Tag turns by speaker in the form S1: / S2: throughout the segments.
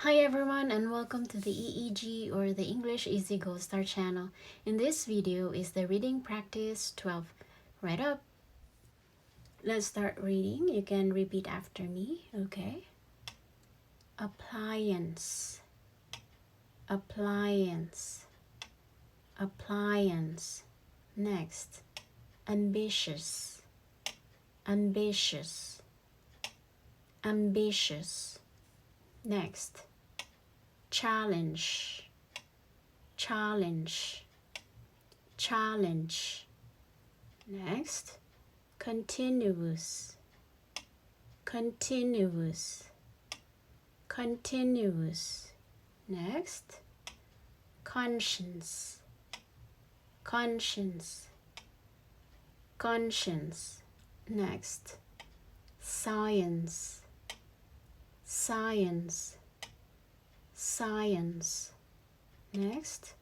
S1: Hi everyone and welcome to the EEG or the English Easy Goldstar channel. In this video is the reading practice 12. Right up. Let's start reading. You can repeat after me, okay? Appliance, appliance, appliance. Next, ambitious, ambitious, ambitious. Next, challenge, challenge, challenge. Next, continuous, continuous, continuous. Next, conscience, conscience, conscience. Next, science, science, science. Next,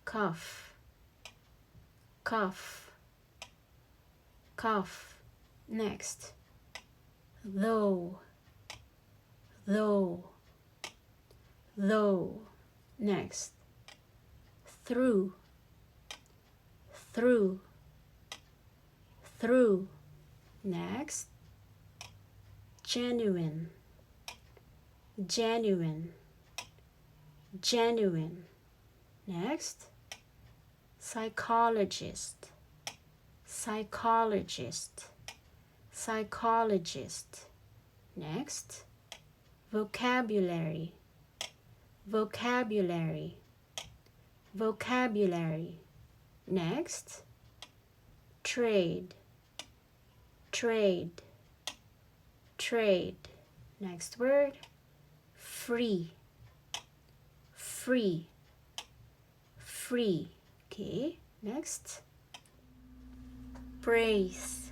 S1: cough, cough, cough. Next, though, though, though. Next, through, through, through. Next, genuine, genuine, genuine. Next, psychologist, psychologist, psychologist. Next, vocabulary, vocabulary, vocabulary. Next, trade, trade, trade. Next word, free, free, free. Okay, next, praise,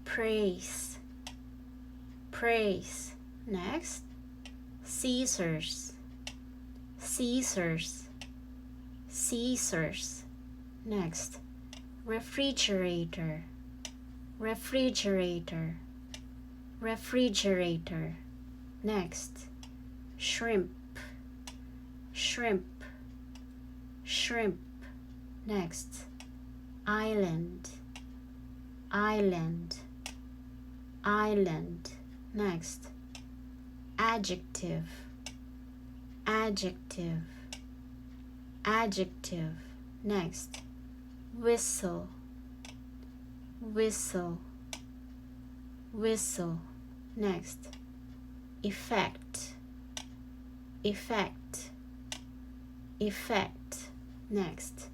S1: praise, praise. Next, scissors, scissors, scissors. Next, refrigerator, refrigerator, refrigerator. Next, shrimp, shrimp, shrimp. Next, island, island, island. Next, adjective, adjective, adjective. Next, whistle, whistle, whistle. Next, effect, effect, effect. Next,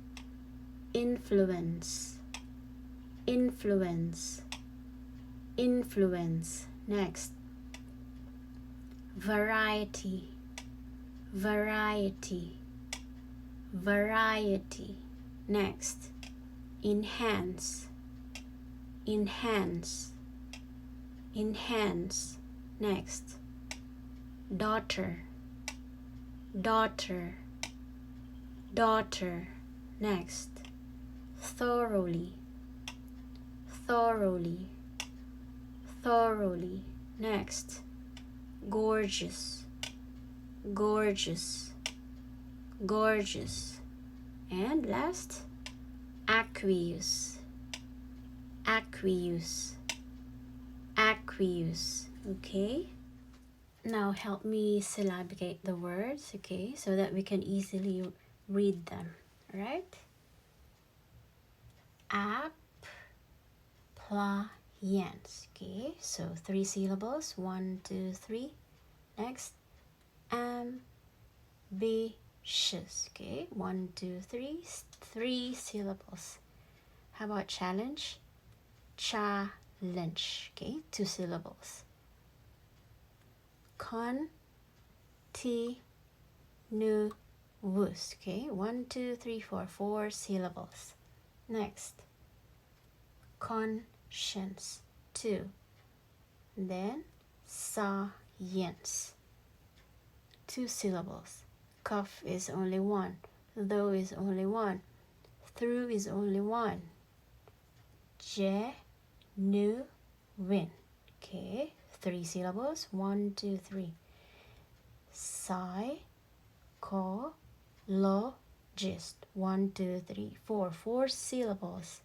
S1: influence, influence, influence. Next, variety, variety, variety. Next, enhance, enhance, enhance. Next, daughter, daughter, daughter. Next, thoroughly, thoroughly, thoroughly. Next, gorgeous, gorgeous, gorgeous. And last, aqueous, aqueous, aqueous. Okay, now help me syllabicate the words, okay, so that we can easily read them. All right, appliance. Okay, so 3 syllables, 1, 2, 3. Next, ambitious. Okay, 1, 2, 3, 3 syllables. How about challenge? Challenge. Okay, 2 syllables. Continuous. Okay, 1, 2, 3, 4, 4 syllables. Next, conscience, 2. Then science, 2 syllables. Cough is only 1, though is only 1, through is only 1. Genuine. Okay, 3 syllables. 1, 2, 3. psychologist. 1, 2, 3, 4. 4 syllables.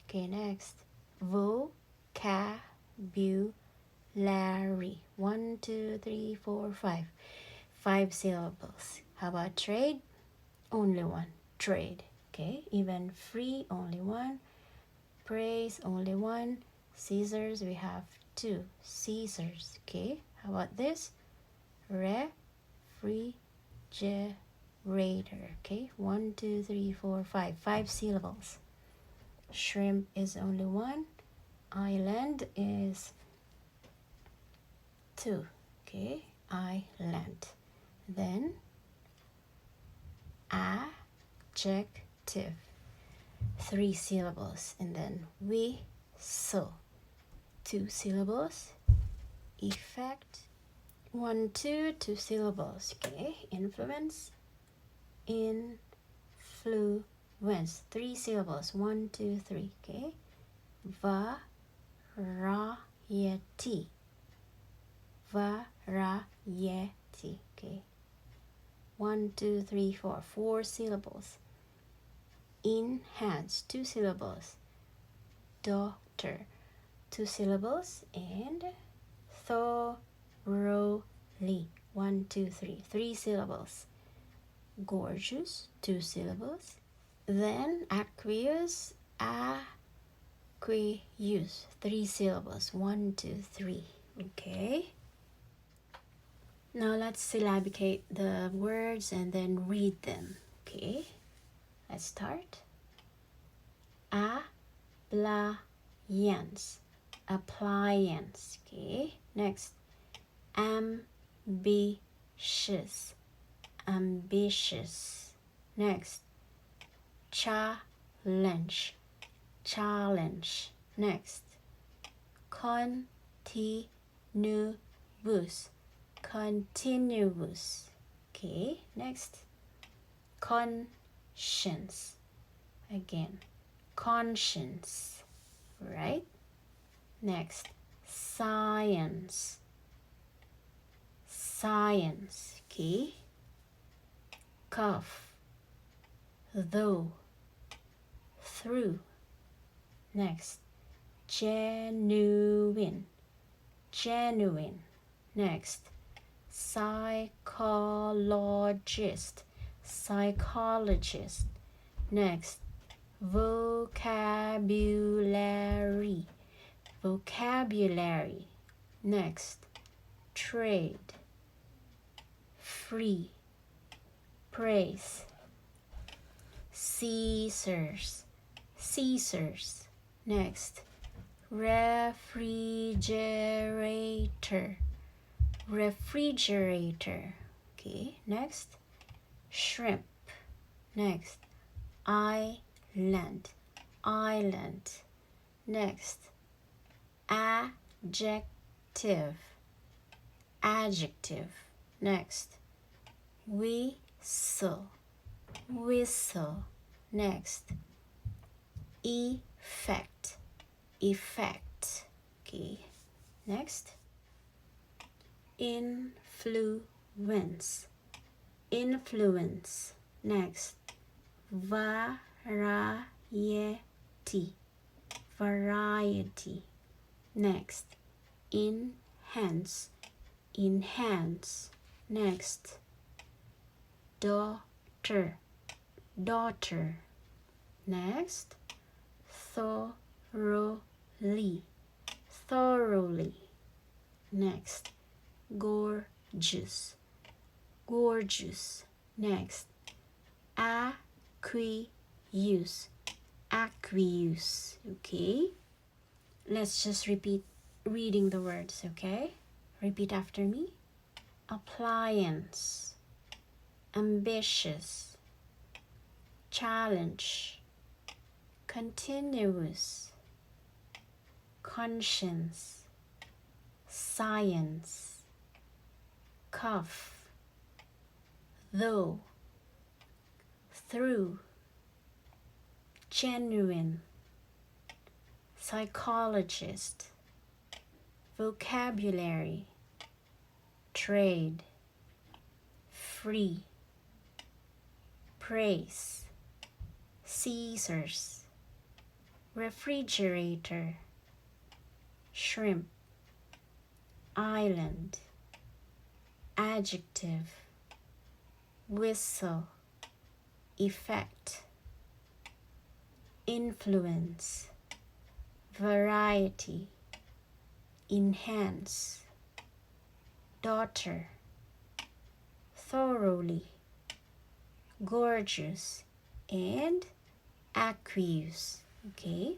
S1: Okay, next. Vocabulary. 1, 2, 3, 4, 5. 5 syllables. How about trade? Only one. Trade. Okay, even free, only one. Praise, only one. Scissors, we have 2. Scissors. Okay, how about this? Refrigerator. Okay, 1, 2, 3, 4, 5. 5 syllables. Shrimp is only one. Island is 2. Okay, island. Then adjective, 3 syllables. And then whistle, 2 syllables. Effect, 1, 2, 2 syllables. Okay, influence, influence, 3 syllables. 1, 2, 3. Okay, variety, variety. Okay, 1, 2, 3, 4. 4 syllables. Enhance, 2 syllables. Doctor, 2 syllables. And thoroughly, 1, 2, 3. 3 syllables. Gorgeous, 2 syllables. Then aqueous, aqueous, 3 syllables. 1, 2, 3. Okay, now let's syllabicate the words and then read them. Okay, let's start. Appliance, appliance. Okay, next. Ambitious, ambitious. Next. Challenge, challenge. Next. Continuous, continuous. Okay, next. Conscience, again, conscience, right? Next. Science, science. Okay. Cough, though, through. Next. Genuine, genuine. Next. Psychologist, psychologist. Next. Vocabulary, vocabulary. Next. Trade, free, praise. Scissors, scissors. Next. Refrigerator, refrigerator. Okay, next. Shrimp. Next. Island, island. Next. Adjective, adjective. Next. Whistle, whistle. Next. Effect, effect. Okay, next. Influence, influence. Next. Variety, variety. Next. Enhance, enhance. Next. Daughter, daughter. Next. Thoroughly, thoroughly. Next. Gorgeous, gorgeous. Next. Aqueous, aqueous. Okay, let's just repeat reading the words. Okay, repeat after me. Appliance, ambitious, challenge, continuous, conscience, science, cough, though, through, genuine, psychologist, vocabulary, trade, free, praise, scissors, refrigerator, shrimp, island, adjective, whistle, effect, influence, variety, enhance, daughter, thoroughly, gorgeous, and aqueous. Okay,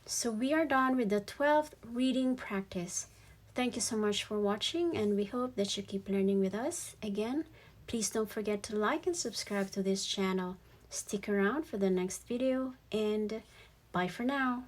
S1: so we are done with the 12th reading practice. Thank you so much for watching, and we hope that you keep learning with us. Again, please don't forget to like and subscribe to this channel. Stick around for the next video, and bye for now.